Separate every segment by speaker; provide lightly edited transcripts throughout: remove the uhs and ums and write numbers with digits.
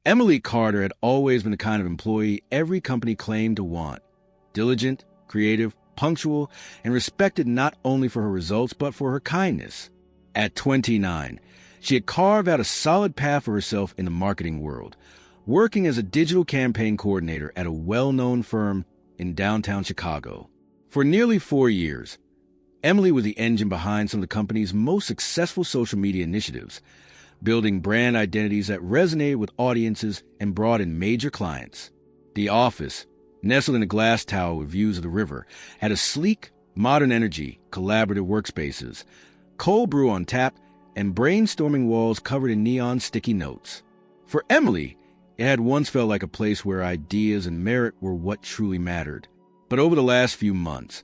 Speaker 1: Emily Carter had always been the kind of employee every company claimed to want. Diligent, creative, punctual, and respected not only for her results but for her kindness. At 29, she had carved out a solid path for herself in the marketing world, working as a digital campaign coordinator at a well-known firm in downtown Chicago. For nearly 4 years, Emily was the engine behind some of the company's most successful social media initiatives, building brand identities that resonated with audiences and brought in major clients. The office, nestled in a glass tower with views of the river, had a sleek, modern energy, collaborative workspaces, cold brew on tap, and brainstorming walls covered in neon sticky notes. For Emily, it had once felt like a place where ideas and merit were what truly mattered. But over the last few months,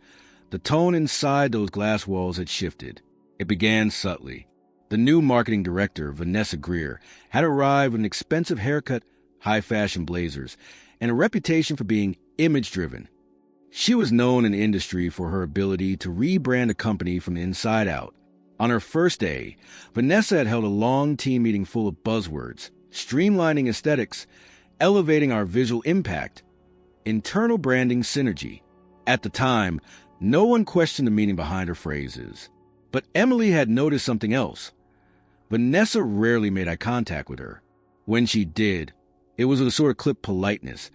Speaker 1: the tone inside those glass walls had shifted. It began subtly. The new marketing director, Vanessa Greer, had arrived with an expensive haircut, high-fashion blazers, and a reputation for being image-driven. She was known in the industry for her ability to rebrand a company from the inside out. On her first day, Vanessa had held a long team meeting full of buzzwords, streamlining aesthetics, elevating our visual impact, internal branding synergy. At the time, no one questioned the meaning behind her phrases. But Emily had noticed something else. Vanessa rarely made eye contact with her. When she did, it was with a sort of clipped politeness,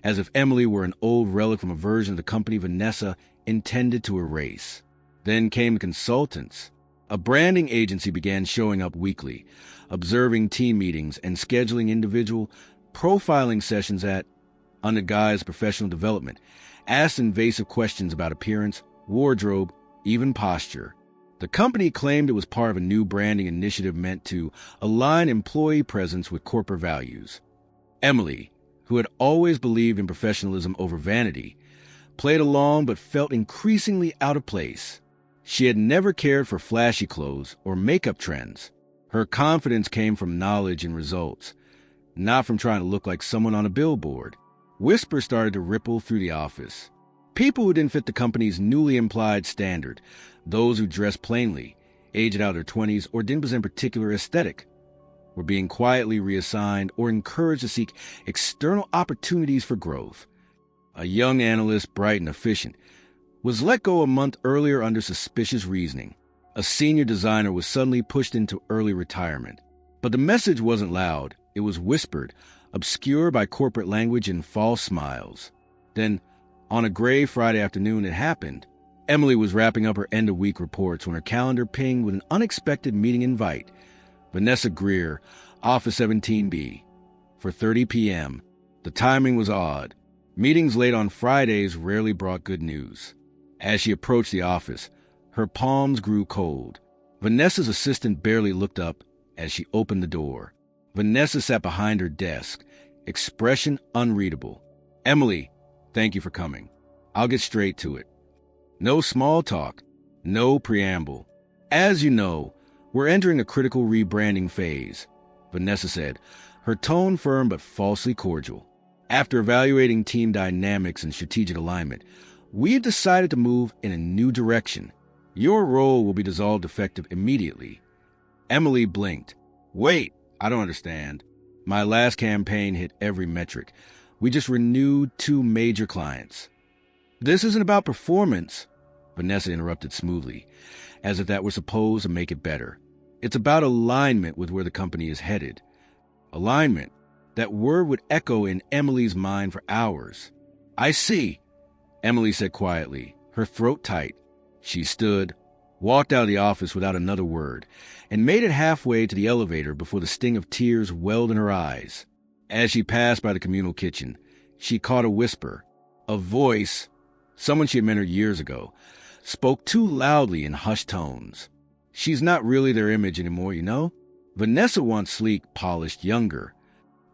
Speaker 1: as if Emily were an old relic from a version of the company Vanessa intended to erase. Then came the consultants. A branding agency began showing up weekly, observing team meetings and scheduling individual profiling sessions that, under guise of professional development, asked invasive questions about appearance, wardrobe, even posture. The company claimed it was part of a new branding initiative meant to align employee presence with corporate values. Emily, who had always believed in professionalism over vanity, played along but felt increasingly out of place. She had never cared for flashy clothes or makeup trends. Her confidence came from knowledge and results, not from trying to look like someone on a billboard. Whispers started to ripple through the office. People who didn't fit the company's newly implied standard, those who dressed plainly, aged out of their 20s, or didn't present particular aesthetic, were being quietly reassigned or encouraged to seek external opportunities for growth. A young analyst, bright and efficient, was let go a month earlier under suspicious reasoning. A senior designer was suddenly pushed into early retirement. But the message wasn't loud. It was whispered, obscured by corporate language and false smiles. Then, on a gray Friday afternoon, it happened. Emily was wrapping up her end-of-week reports when her calendar pinged with an unexpected meeting invite. Vanessa Greer, Office 17B, for 30 p.m. The timing was odd. Meetings late on Fridays rarely brought good news. As she approached the office, her palms grew cold. Vanessa's assistant barely looked up as she opened the door. Vanessa sat behind her desk, expression unreadable. "Emily, thank you for coming. I'll get straight to it. No small talk, no preamble. As you know, we're entering a critical rebranding phase," Vanessa said, her tone firm but falsely cordial. "After evaluating team dynamics and strategic alignment, we've decided to move in a new direction. Your role will be dissolved effective immediately." Emily blinked. "Wait, I don't understand. My last campaign hit every metric. We just renewed 2 major clients." "This isn't about performance," Vanessa interrupted smoothly, as if that were supposed to make it better. "It's about alignment with where the company is headed." Alignment. That word would echo in Emily's mind for hours. "I see," Emily said quietly, her throat tight. She stood, walked out of the office without another word, and made it halfway to the elevator before the sting of tears welled in her eyes. As she passed by the communal kitchen, she caught a whisper. A voice, someone she had mentored years ago, spoke too loudly in hushed tones. "She's not really their image anymore, you know? Vanessa wants sleek, polished, younger."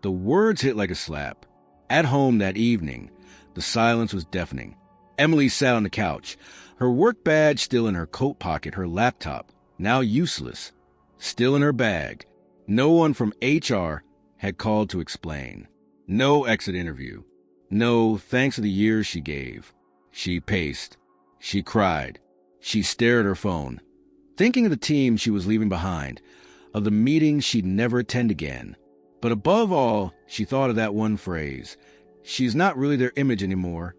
Speaker 1: The words hit like a slap. At home that evening, the silence was deafening. Emily sat on the couch, her work badge still in her coat pocket, her laptop, now useless, still in her bag. No one from HR had called to explain. No exit interview. No thanks for the years she gave. She paced. She cried. She stared at her phone, thinking of the team she was leaving behind, of the meetings she'd never attend again. But above all, she thought of that one phrase, "She's not really their image anymore."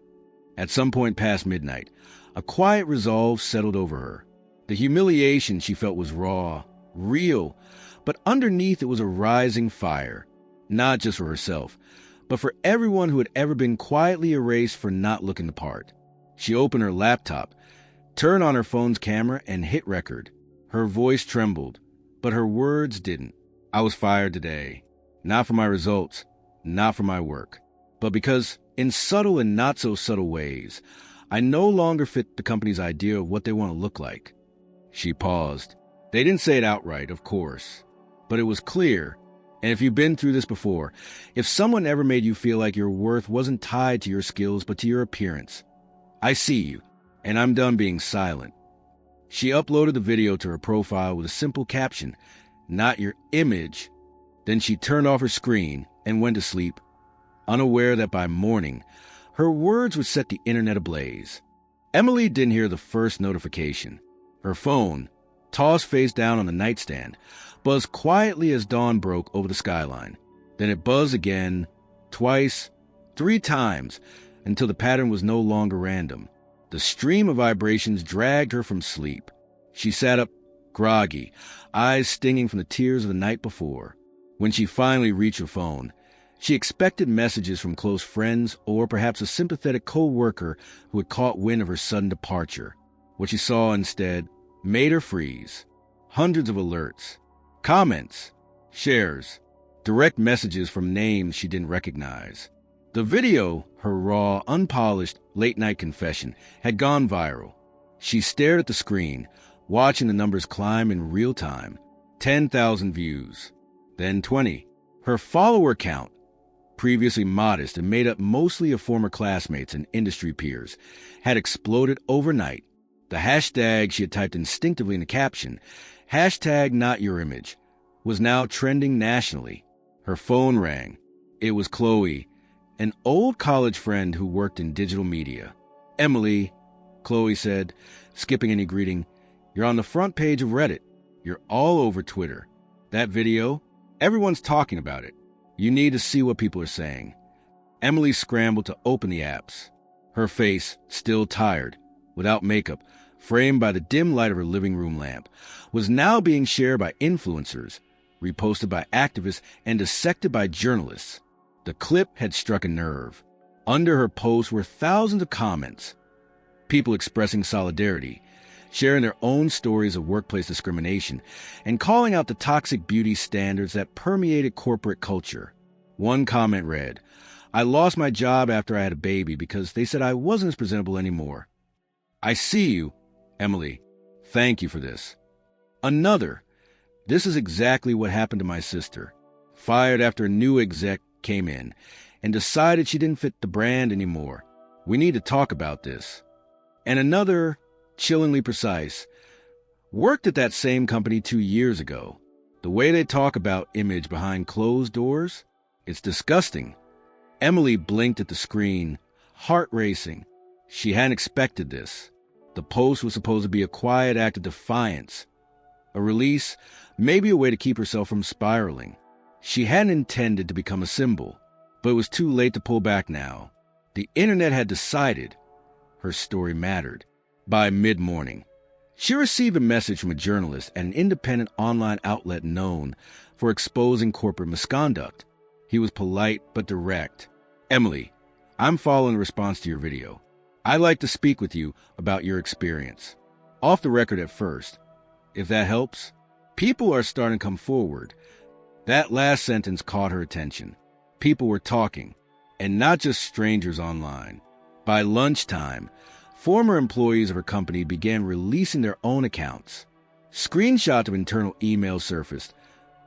Speaker 1: At some point past midnight, a quiet resolve settled over her. The humiliation she felt was raw, real, but underneath it was a rising fire, not just for herself, but for everyone who had ever been quietly erased for not looking the part. She opened her laptop, turned on her phone's camera, and hit record. Her voice trembled, but her words didn't. "I was fired today. Not for my results, not for my work, but because, in subtle and not-so-subtle ways, I no longer fit the company's idea of what they want to look like." She paused. They didn't say it outright, of course, but it was clear. And if you've been through this before, if someone ever made you feel like your worth wasn't tied to your skills but to your appearance, I see you, and I'm done being silent. She uploaded the video to her profile with a simple caption, "Not your image." Then she turned off her screen and went to sleep, unaware that by morning, her words would set the internet ablaze. Emily didn't hear the first notification. Her phone, tossed face down on the nightstand, buzzed quietly as dawn broke over the skyline. Then it buzzed again, twice, 3 times, until the pattern was no longer random. The stream of vibrations dragged her from sleep. She sat up, groggy, eyes stinging from the tears of the night before. When she finally reached her phone, she expected messages from close friends or perhaps a sympathetic co-worker who had caught wind of her sudden departure. What she saw instead made her freeze. Hundreds of alerts, comments, shares, direct messages from names she didn't recognize. The video, her raw, unpolished, late-night confession, had gone viral. She stared at the screen, watching the numbers climb in real time. 10,000 views, then 20. Her follower count, previously modest and made up mostly of former classmates and industry peers, had exploded overnight. The hashtag she had typed instinctively in the caption, #NotYourImage, was now trending nationally. Her phone rang. It was Chloe, an old college friend who worked in digital media. "Emily," Chloe said, skipping any greeting, "you're on the front page of Reddit. You're all over Twitter. That video, everyone's talking about it. You need to see what people are saying." Emily scrambled to open the apps. Her face, still tired, without makeup, framed by the dim light of her living room lamp, was now being shared by influencers, reposted by activists, and dissected by journalists. The clip had struck a nerve. Under her post were thousands of comments, people expressing solidarity, sharing their own stories of workplace discrimination, and calling out the toxic beauty standards that permeated corporate culture. One comment read, "I lost my job after I had a baby because they said I wasn't as presentable anymore. I see you, Emily. Thank you for this." Another, "This is exactly what happened to my sister. Fired after a new exec came in and decided she didn't fit the brand anymore. We need to talk about this." And another, chillingly precise, "Worked at that same company 2 years ago. The way they talk about image behind closed doors, it's disgusting." Emily blinked at the screen, heart racing. She hadn't expected this. The post was supposed to be a quiet act of defiance, a release, maybe a way to keep herself from spiraling. She hadn't intended to become a symbol, but it was too late to pull back now. The internet had decided her story mattered. By mid-morning, she received a message from a journalist at an independent online outlet known for exposing corporate misconduct. He was polite but direct. "Emily, I'm following the response to your video. I'd like to speak with you about your experience. Off the record at first, if that helps." People are starting to come forward. That last sentence caught her attention. People were talking, and not just strangers online. By lunchtime, former employees of her company began releasing their own accounts. Screenshots of internal emails surfaced.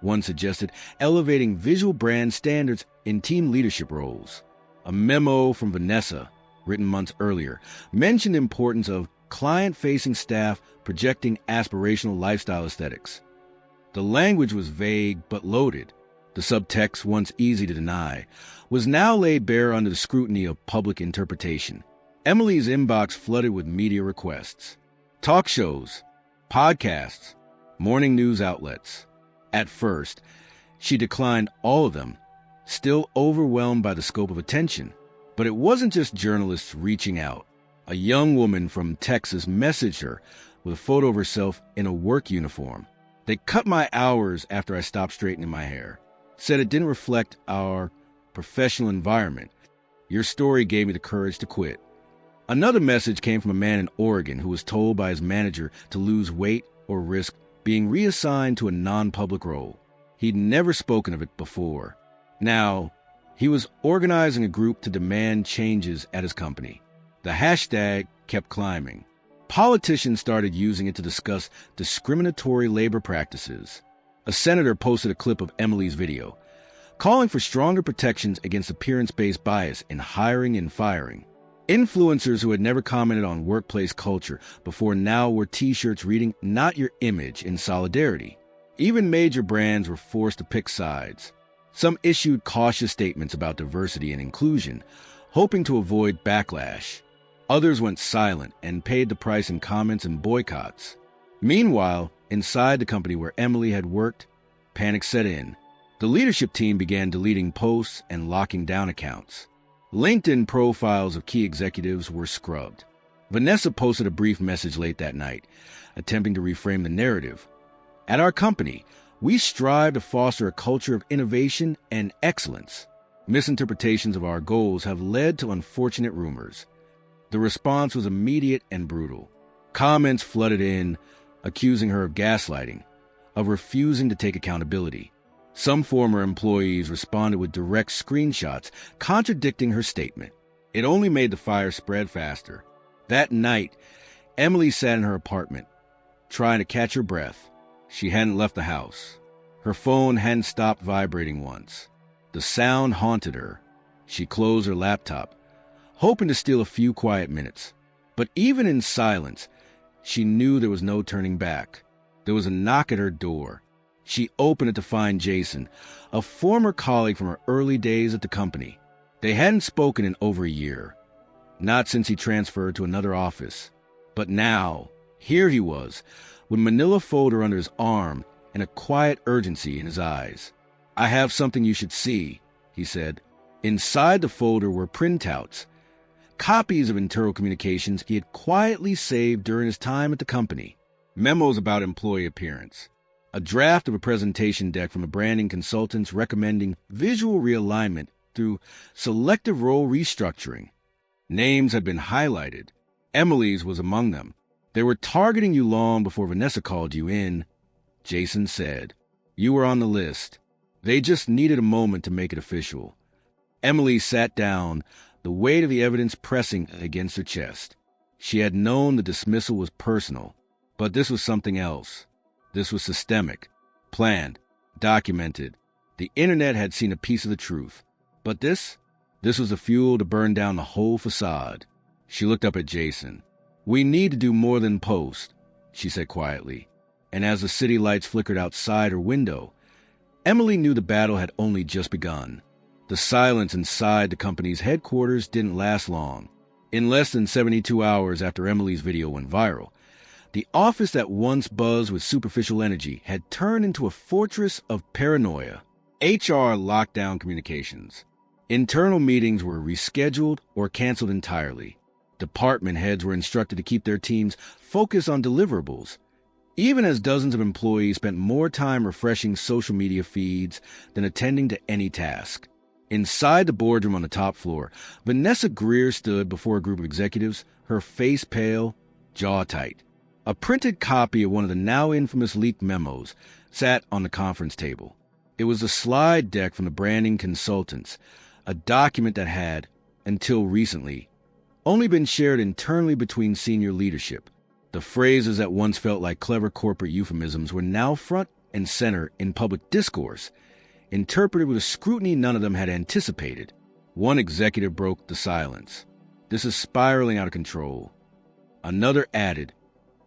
Speaker 1: One suggested elevating visual brand standards in team leadership roles. A memo from Vanessa, written months earlier, mentioned the importance of client-facing staff projecting aspirational lifestyle aesthetics. The language was vague but loaded. The subtext, once easy to deny, was now laid bare under the scrutiny of public interpretation. Emily's inbox flooded with media requests. Talk shows, podcasts, morning news outlets. At first, She declined all of them, still overwhelmed by the scope of attention. But it wasn't just journalists reaching out. A young woman from Texas messaged her with a photo of herself in a work uniform. They cut my hours after I stopped straightening my hair. Said it didn't reflect our professional environment. Your story gave me the courage to quit. Another message came from a man in Oregon who was told by his manager to lose weight or risk being reassigned to a non-public role. He'd never spoken of it before. Now, he was organizing a group to demand changes at his company. The hashtag kept climbing. Politicians started using it to discuss discriminatory labor practices. A senator posted a clip of Emily's video, calling for stronger protections against appearance-based bias in hiring and firing. Influencers who had never commented on workplace culture before now wore T-shirts reading "Not Your Image" in solidarity. Even major brands were forced to pick sides. Some issued cautious statements about diversity and inclusion, hoping to avoid backlash. Others went silent and paid the price in comments and boycotts. Meanwhile, inside the company where Emily had worked, panic set in. The leadership team began deleting posts and locking down accounts. LinkedIn profiles of key executives were scrubbed. Vanessa posted a brief message late that night, attempting to reframe the narrative. At our company, we strive to foster a culture of innovation and excellence. Misinterpretations of our goals have led to unfortunate rumors. The response was immediate and brutal. Comments flooded in, accusing her of gaslighting, of refusing to take accountability. Some former employees responded with direct screenshots contradicting her statement. It only made the fire spread faster. That night, Emily sat in her apartment, trying to catch her breath. She hadn't left the house. Her phone hadn't stopped vibrating once. The sound haunted her. She closed her laptop, hoping to steal a few quiet minutes. But even in silence, she knew there was no turning back. There was a knock at her door. She opened it to find Jason, a former colleague from her early days at the company. They hadn't spoken in over a year, not since he transferred to another office. But now, here he was, with a manila folder under his arm and a quiet urgency in his eyes. "I have something you should see," he said. Inside the folder were printouts, copies of internal communications he had quietly saved during his time at the company, memos about employee appearance, a draft of a presentation deck from a branding consultant recommending visual realignment through selective role restructuring. Names had been highlighted. Emily's was among them. "They were targeting you long before Vanessa called you in," Jason said. "You were on the list. They just needed a moment to make it official." Emily sat down, the weight of the evidence pressing against her chest. She had known the dismissal was personal, but this was something else. This was systemic, planned, documented. The internet had seen a piece of the truth. But this was the fuel to burn down the whole facade. She looked up at Jason. "We need to do more than post," she said quietly. And as the city lights flickered outside her window, Emily knew the battle had only just begun. The silence inside the company's headquarters didn't last long. In less than 72 hours after Emily's video went viral, the office that once buzzed with superficial energy had turned into a fortress of paranoia. HR locked down communications. Internal meetings were rescheduled or canceled entirely. Department heads were instructed to keep their teams focused on deliverables, even as dozens of employees spent more time refreshing social media feeds than attending to any task. Inside the boardroom on the top floor, Vanessa Greer stood before a group of executives, her face pale, jaw tight. A printed copy of one of the now infamous leaked memos sat on the conference table. It was a slide deck from the branding consultants, a document that had, until recently, only been shared internally between senior leadership. The phrases that once felt like clever corporate euphemisms were now front and center in public discourse, interpreted with a scrutiny none of them had anticipated. One executive broke the silence. "This is spiraling out of control." Another added,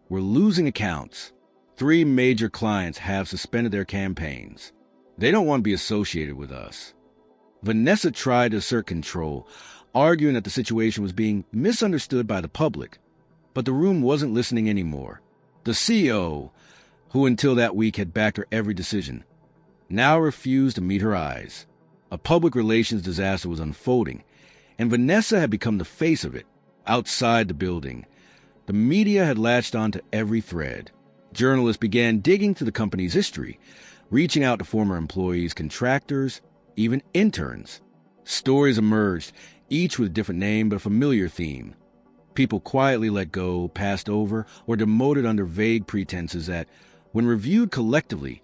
Speaker 1: "We're losing accounts. 3 major clients have suspended their campaigns. They don't want to be associated with us." Vanessa tried to assert control, arguing that the situation was being misunderstood by the public. But the room wasn't listening anymore. The CEO, who until that week had backed her every decision, now refused to meet her eyes. A public relations disaster was unfolding, and Vanessa had become the face of it. Outside the building, the media had latched onto every thread. Journalists began digging through the company's history, reaching out to former employees, contractors, even interns. Stories emerged, each with a different name but a familiar theme. People quietly let go, passed over, or demoted under vague pretenses that, when reviewed collectively,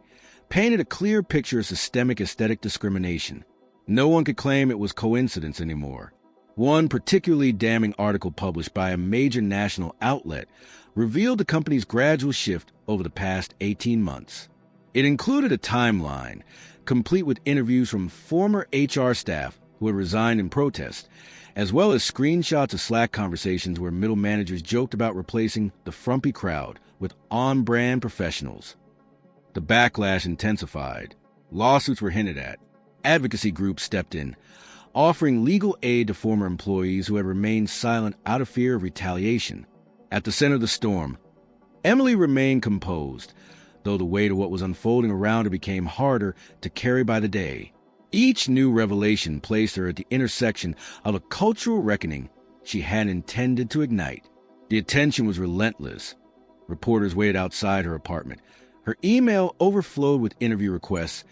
Speaker 1: painted a clear picture of systemic aesthetic discrimination. No one could claim it was coincidence anymore. One particularly damning article published by a major national outlet revealed the company's gradual shift over the past 18 months. It included a timeline, complete with interviews from former HR staff who had resigned in protest, as well as screenshots of Slack conversations where middle managers joked about replacing the frumpy crowd with on-brand professionals. The backlash intensified. Lawsuits were hinted at. Advocacy groups stepped in, offering legal aid to former employees who had remained silent out of fear of retaliation. At the center of the storm, Emily remained composed, though the weight of what was unfolding around her became harder to carry by the day. Each new revelation placed her at the intersection of a cultural reckoning she hadn't intended to ignite. The attention was relentless. Reporters waited outside her apartment. Her email overflowed with interview requests,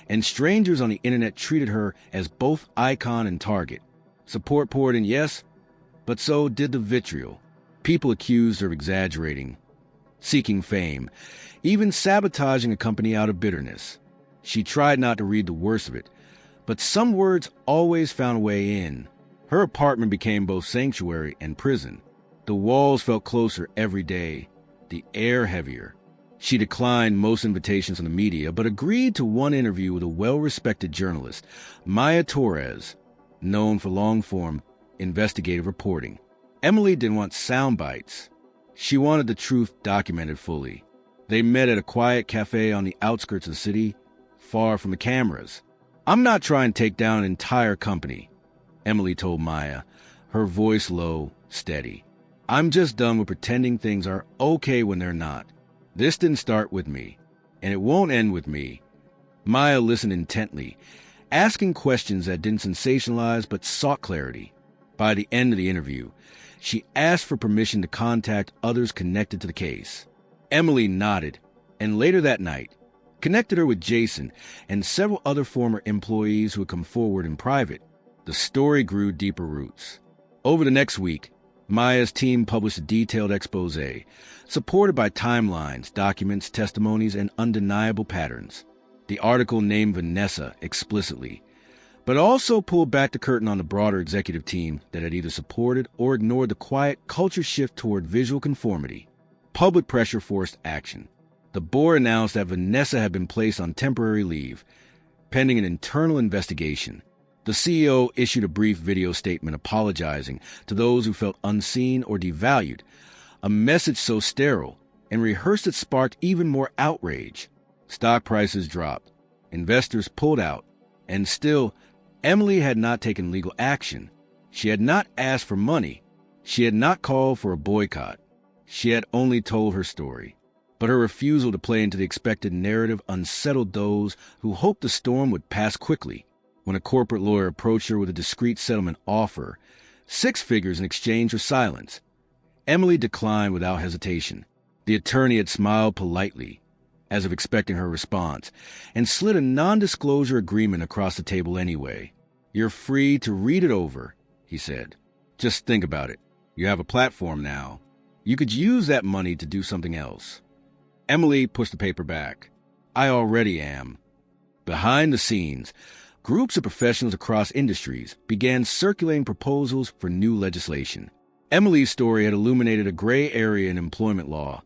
Speaker 1: and strangers on the internet treated her as both icon and target. Support poured in, yes, but so did the vitriol. People accused her of exaggerating, seeking fame, even sabotaging a company out of bitterness. She tried not to read the worst of it, but some words always found a way in. Her apartment became both sanctuary and prison. The walls felt closer every day, the air heavier. She declined most invitations from the media, but agreed to one interview with a well-respected journalist, Maya Torres, known for long-form investigative reporting. Emily didn't want sound bites. She wanted the truth documented fully. They met at a quiet cafe on the outskirts of the city, far from the cameras. "I'm not trying to take down an entire company," Emily told Maya, her voice low, steady. "I'm just done with pretending things are okay when they're not. This didn't start with me, and it won't end with me." Maya listened intently, asking questions that didn't sensationalize but sought clarity. By the end of the interview, she asked for permission to contact others connected to the case. Emily nodded, and later that night, connected her with Jason and several other former employees who had come forward in private. The story grew deeper roots. Over the next week, Maya's team published a detailed expose, supported by timelines, documents, testimonies, and undeniable patterns. The article named Vanessa explicitly, but also pulled back the curtain on the broader executive team that had either supported or ignored the quiet culture shift toward visual conformity. Public pressure forced action. The board announced that Vanessa had been placed on temporary leave, pending an internal investigation. The CEO issued a brief video statement apologizing to those who felt unseen or devalued, a message so sterile and rehearsed it sparked even more outrage. Stock prices dropped, investors pulled out, and still, Emily had not taken legal action. She had not asked for money. She had not called for a boycott. She had only told her story. But her refusal to play into the expected narrative unsettled those who hoped the storm would pass quickly. When a corporate lawyer approached her with a discreet settlement offer, 6 figures in exchange for silence, Emily declined without hesitation. The attorney had smiled politely, as if expecting her response, and slid a non-disclosure agreement across the table anyway. "You're free to read it over," he said. "Just think about it. You have a platform now. You could use that money to do something else." Emily pushed the paper back. "I already am." Behind the scenes, groups of professionals across industries began circulating proposals for new legislation. Emily's story had illuminated a gray area in employment law,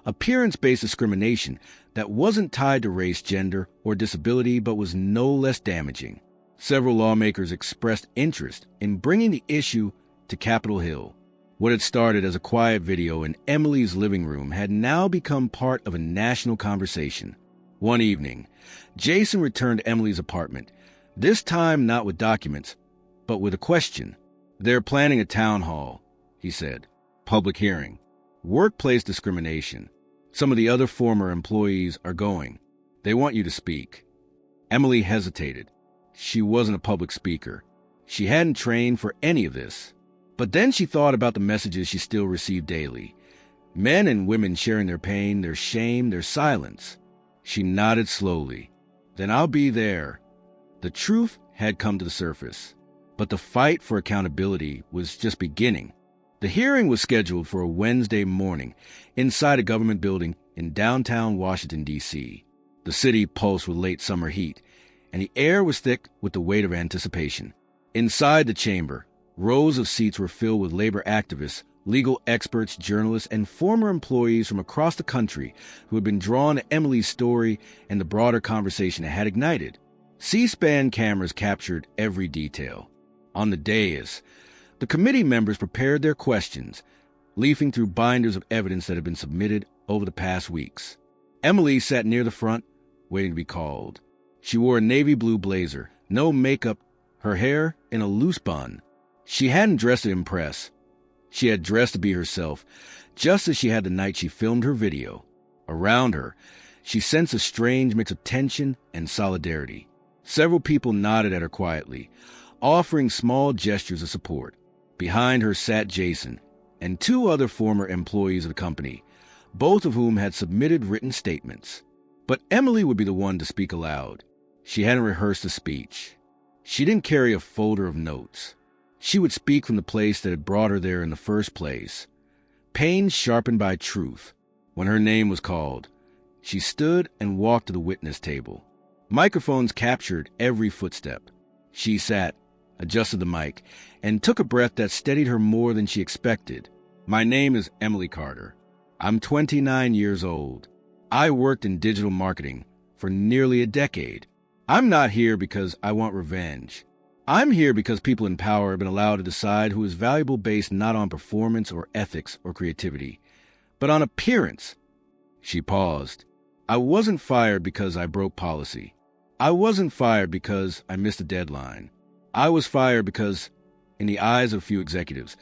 Speaker 1: appearance-based discrimination that wasn't tied to race, gender, or disability but was no less damaging. Several lawmakers expressed interest in bringing the issue to Capitol Hill. What had started as a quiet video in Emily's living room had now become part of a national conversation. One evening, Jason returned to Emily's apartment, this time not with documents, but with a question. "They're planning a town hall," he said. "Public hearing. Workplace discrimination. Some of the other former employees are going. They want you to speak." Emily hesitated. She wasn't a public speaker. She hadn't trained for any of this. But then she thought about the messages she still received daily. Men and women sharing their pain, their shame, their silence. She nodded slowly. Then I'll be there. The truth had come to the surface, but the fight for accountability was just beginning. The hearing was scheduled for a Wednesday morning inside a government building in downtown Washington, D.C. The city pulsed with late summer heat, and the air was thick with the weight of anticipation. Inside the chamber, rows of seats were filled with labor activists, legal experts, journalists, and former employees from across the country who had been drawn to Emily's story and the broader conversation it had ignited. C-SPAN cameras captured every detail. On the dais, the committee members prepared their questions, leafing through binders of evidence that had been submitted over the past weeks. Emily sat near the front, waiting to be called. She wore a navy blue blazer, no makeup, her hair in a loose bun. She hadn't dressed to impress. She had dressed to be herself, just as she had the night she filmed her video. Around her, she sensed a strange mix of tension and solidarity. Several people nodded at her quietly, offering small gestures of support. Behind her sat Jason and two other former employees of the company, both of whom had submitted written statements. But Emily would be the one to speak aloud. She hadn't rehearsed a speech. She didn't carry a folder of notes. She would speak from the place that had brought her there in the first place. Pain sharpened by truth. When her name was called, she stood and walked to the witness table. Microphones captured every footstep. She sat, adjusted the mic, and took a breath that steadied her more than she expected. My name is Emily Carter. I'm 29 years old. I worked in digital marketing for nearly a decade. I'm not here because I want revenge. I'm here because people in power have been allowed to decide who is valuable based not on performance or ethics or creativity, but on appearance. She paused. I wasn't fired because I broke policy. I wasn't fired because I missed a deadline. I was fired because, in the eyes of a few executives,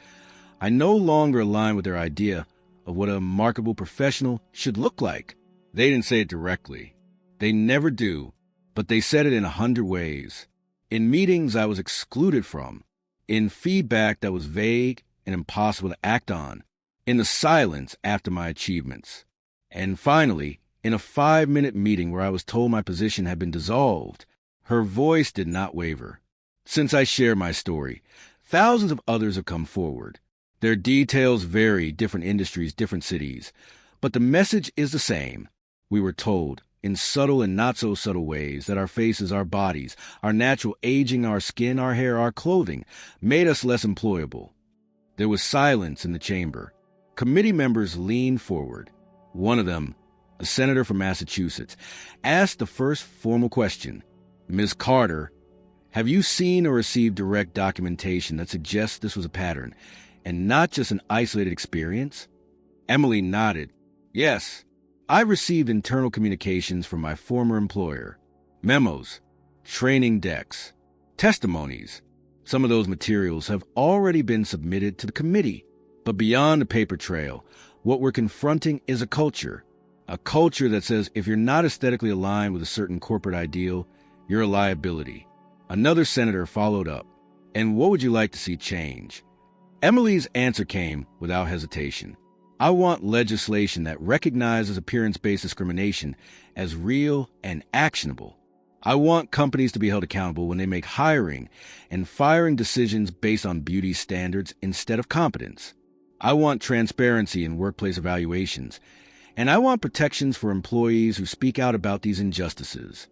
Speaker 1: I no longer aligned with their idea of what a marketable professional should look like. They didn't say it directly. They never do, but they said it in 100 ways. In meetings I was excluded from, in feedback that was vague and impossible to act on, in the silence after my achievements, and finally, in a 5-minute meeting where I was told my position had been dissolved. Her voice did not waver. Since I share my story, thousands of others have come forward. Their details vary, different industries, different cities, but the message is the same. We were told, in subtle and not-so-subtle ways, that our faces, our bodies, our natural aging, our skin, our hair, our clothing, made us less employable. There was silence in the chamber. Committee members leaned forward. One of them, a senator from Massachusetts, asked the first formal question. Ms. Carter, have you seen or received direct documentation that suggests this was a pattern, and not just an isolated experience? Emily nodded. Yes, I received internal communications from my former employer, memos, training decks, testimonies. Some of those materials have already been submitted to the committee. But beyond the paper trail, what we're confronting is a culture that says if you're not aesthetically aligned with a certain corporate ideal, you're a liability. Another senator followed up. And what would you like to see change? Emily's answer came without hesitation. I want legislation that recognizes appearance-based discrimination as real and actionable. I want companies to be held accountable when they make hiring and firing decisions based on beauty standards instead of competence. I want transparency in workplace evaluations, and I want protections for employees who speak out about these injustices.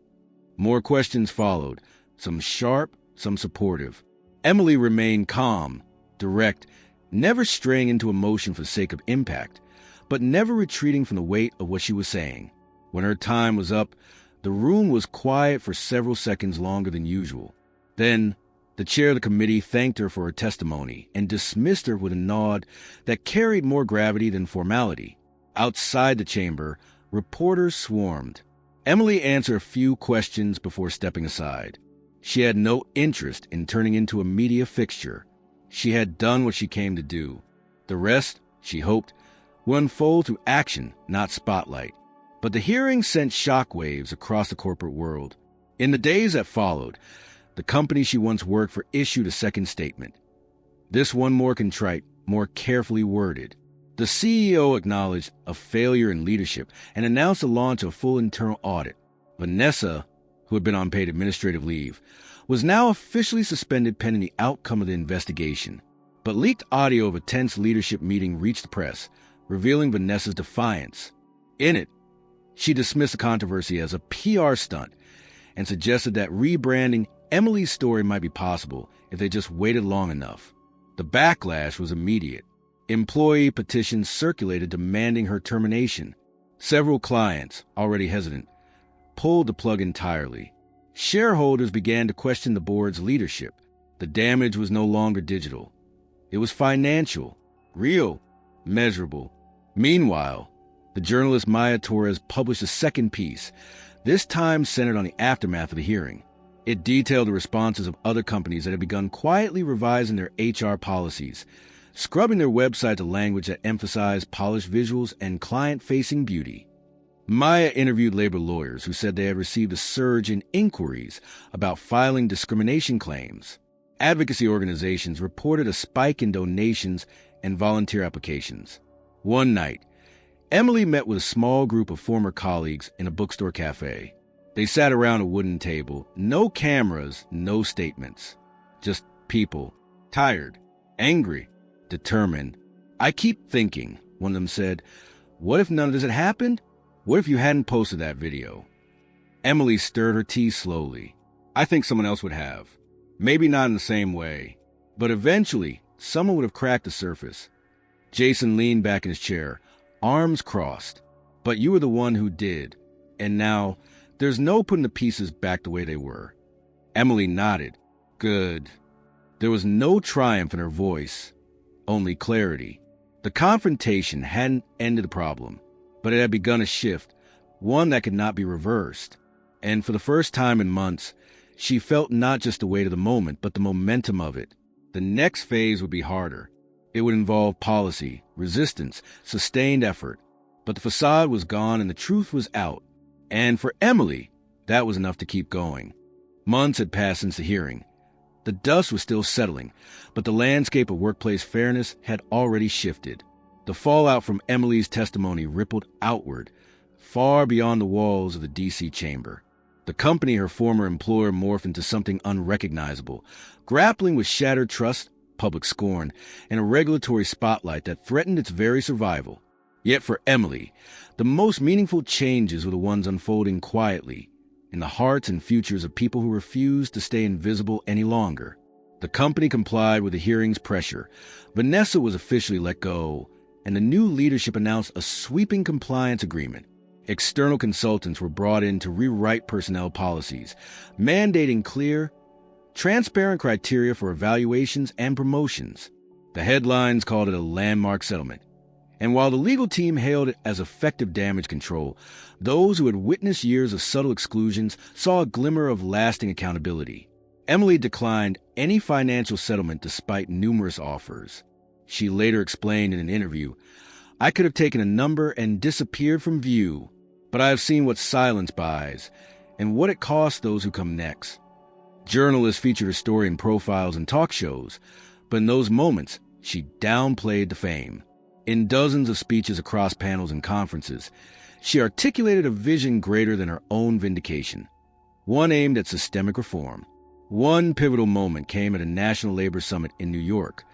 Speaker 1: More questions followed, some sharp, some supportive. Emily remained calm, direct, never straying into emotion for the sake of impact, but never retreating from the weight of what she was saying. When her time was up, the room was quiet for several seconds longer than usual. Then, the chair of the committee thanked her for her testimony and dismissed her with a nod that carried more gravity than formality. Outside the chamber, reporters swarmed. Emily answered a few questions before stepping aside. She had no interest in turning into a media fixture. She had done what she came to do. The rest, she hoped, would unfold through action, not spotlight. But the hearing sent shockwaves across the corporate world. In the days that followed, the company she once worked for issued a second statement. This one more contrite, more carefully worded. The CEO acknowledged a failure in leadership and announced the launch of a full internal audit. Vanessa, who had been on paid administrative leave, was now officially suspended pending the outcome of the investigation. But leaked audio of a tense leadership meeting reached the press, revealing Vanessa's defiance. In it, she dismissed the controversy as a PR stunt and suggested that rebranding Emily's story might be possible if they just waited long enough. The backlash was immediate. Employee petitions circulated demanding her termination. Several clients, already hesitant, pulled the plug entirely. Shareholders began to question the board's leadership. The damage was no longer digital. It was financial, real, measurable. Meanwhile, the journalist Maya Torres published a second piece, this time centered on the aftermath of the hearing. It detailed the responses of other companies that had begun quietly revising their HR policies, scrubbing their website to language that emphasized polished visuals and client-facing beauty. Maya interviewed labor lawyers who said they had received a surge in inquiries about filing discrimination claims. Advocacy organizations reported a spike in donations and volunteer applications. One night, Emily met with a small group of former colleagues in a bookstore cafe. They sat around a wooden table, no cameras, no statements. Just people, tired, angry, determined. "I keep thinking," one of them said, "what if none of this had happened? What if you hadn't posted that video?" Emily stirred her tea slowly. "I think someone else would have. Maybe not in the same way. But eventually, someone would have cracked the surface." Jason leaned back in his chair, arms crossed. "But you were the one who did. And now, there's no putting the pieces back the way they were." Emily nodded. "Good." There was no triumph in her voice, only clarity. The confrontation hadn't ended the problem, but it had begun a shift, one that could not be reversed. And for the first time in months, she felt not just the weight of the moment, but the momentum of it. The next phase would be harder. It would involve policy, resistance, sustained effort. But the facade was gone and the truth was out. And for Emily, that was enough to keep going. Months had passed since the hearing. The dust was still settling, but the landscape of workplace fairness had already shifted. The fallout from Emily's testimony rippled outward, far beyond the walls of the D.C. chamber. The company her former employer morphed into something unrecognizable, grappling with shattered trust, public scorn, and a regulatory spotlight that threatened its very survival. Yet for Emily, the most meaningful changes were the ones unfolding quietly, in the hearts and futures of people who refused to stay invisible any longer. The company complied with the hearing's pressure. Vanessa was officially let go, and the new leadership announced a sweeping compliance agreement. External consultants were brought in to rewrite personnel policies, mandating clear, transparent criteria for evaluations and promotions. The headlines called it a landmark settlement. And while the legal team hailed it as effective damage control, those who had witnessed years of subtle exclusions saw a glimmer of lasting accountability. Emily declined any financial settlement despite numerous offers. She later explained in an interview, "I could have taken a number and disappeared from view, but I have seen what silence buys and what it costs those who come next." Journalists featured her story in profiles and talk shows, but in those moments, she downplayed the fame. In dozens of speeches across panels and conferences, she articulated a vision greater than her own vindication, one aimed at systemic reform. One pivotal moment came at a National Labor Summit in New York,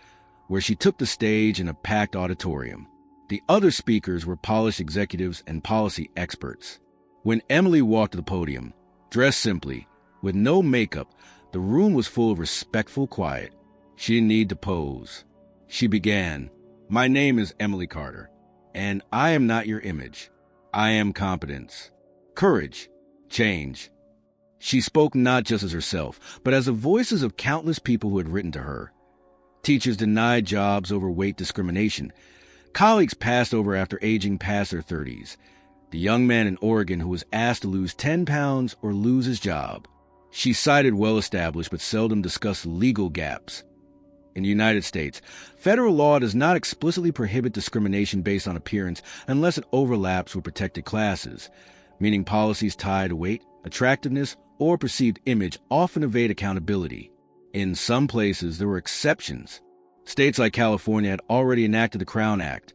Speaker 1: where she took the stage in a packed auditorium. The other speakers were polished executives and policy experts. When Emily walked to the podium, dressed simply, with no makeup, the room was full of respectful quiet. She didn't need to pose. She began, "My name is Emily Carter, and I am not your image. I am competence, courage, change." She spoke not just as herself, but as the voices of countless people who had written to her. Teachers denied jobs over weight discrimination. Colleagues passed over after aging past their 30s. The young man in Oregon who was asked to lose 10 pounds or lose his job. She cited well-established but seldom discussed legal gaps. In the United States, federal law does not explicitly prohibit discrimination based on appearance unless it overlaps with protected classes, meaning policies tied to weight, attractiveness, or perceived image often evade accountability. In some places, there were exceptions. States like California had already enacted the Crown Act,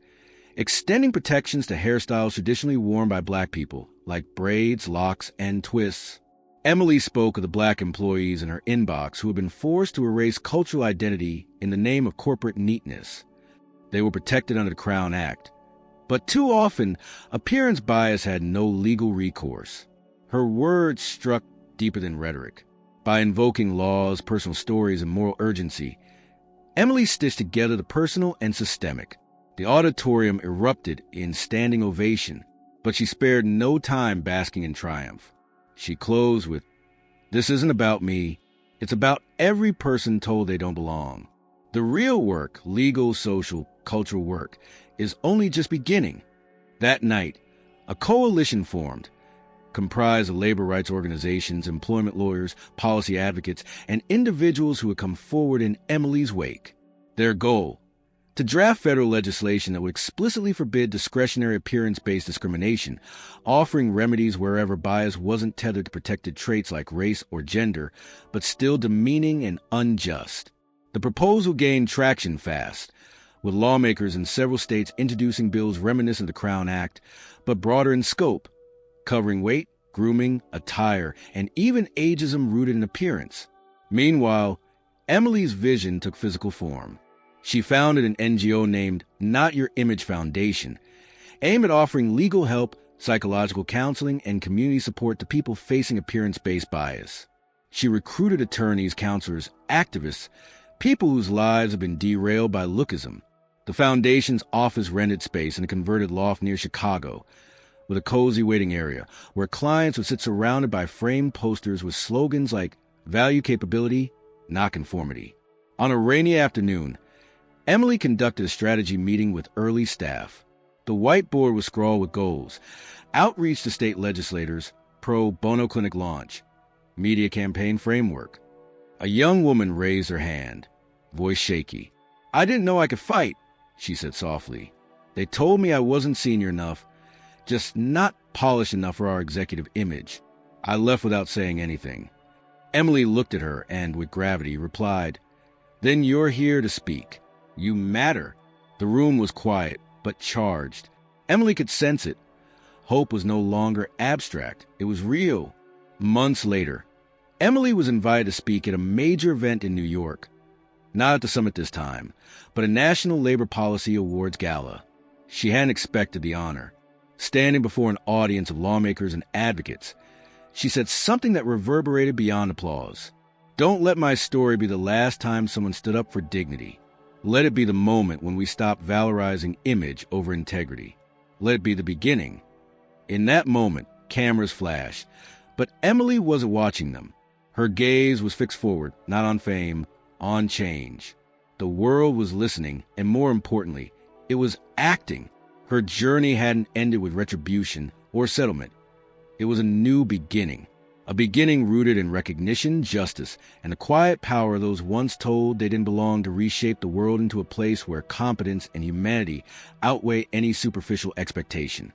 Speaker 1: extending protections to hairstyles traditionally worn by Black people, like braids, locks, and twists. Emily spoke of the Black employees in her inbox who had been forced to erase cultural identity in the name of corporate neatness. They were protected under the Crown Act. But too often, appearance bias had no legal recourse. Her words struck deeper than rhetoric. By invoking laws, personal stories, and moral urgency, Emily stitched together the personal and systemic. The auditorium erupted in standing ovation, but she spared no time basking in triumph. She closed with, "This isn't about me. It's about every person told they don't belong." The real work, legal, social, cultural work, is only just beginning. That night, a coalition formed, comprised of labor rights organizations, employment lawyers, policy advocates, and individuals who had come forward in Emily's wake. Their goal: to draft federal legislation that would explicitly forbid discretionary appearance-based discrimination, offering remedies wherever bias wasn't tethered to protected traits like race or gender, but still demeaning and unjust. The proposal gained traction fast, with lawmakers in several states introducing bills reminiscent of the Crown Act, but broader in scope, covering weight, grooming, attire, and even ageism rooted in appearance. Meanwhile, Emily's vision took physical form. She founded an NGO named Not Your Image Foundation, aimed at offering legal help, psychological counseling, and community support to people facing appearance-based bias. She recruited attorneys, counselors, activists, people whose lives have been derailed by lookism. The foundation's office rented space in a converted loft near Chicago, with a cozy waiting area where clients would sit surrounded by framed posters with slogans like "Value Capability, Not Conformity." On a rainy afternoon, Emily conducted a strategy meeting with early staff. The whiteboard was scrawled with goals: outreach to state legislators, pro bono clinic launch, media campaign framework. A young woman raised her hand, voice shaky. "I didn't know I could fight," she said softly. "They told me I wasn't senior enough, just not polished enough for our executive image." I left without saying anything. Emily looked at her and, with gravity, replied, "Then you're here to speak. You matter." The room was quiet, but charged. Emily could sense it. Hope was no longer abstract. It was real. Months later, Emily was invited to speak at a major event in New York. Not at the summit this time, but a National Labor Policy Awards gala. She hadn't expected the honor. Standing before an audience of lawmakers and advocates, she said something that reverberated beyond applause. "Don't let my story be the last time someone stood up for dignity. Let it be the moment when we stop valorizing image over integrity. Let it be the beginning." In that moment, cameras flashed, but Emily wasn't watching them. Her gaze was fixed forward, not on fame, on change. The world was listening, and more importantly, it was acting. Her journey hadn't ended with retribution or settlement. It was a new beginning, a beginning rooted in recognition, justice, and the quiet power of those once told they didn't belong to reshape the world into a place where competence and humanity outweigh any superficial expectation.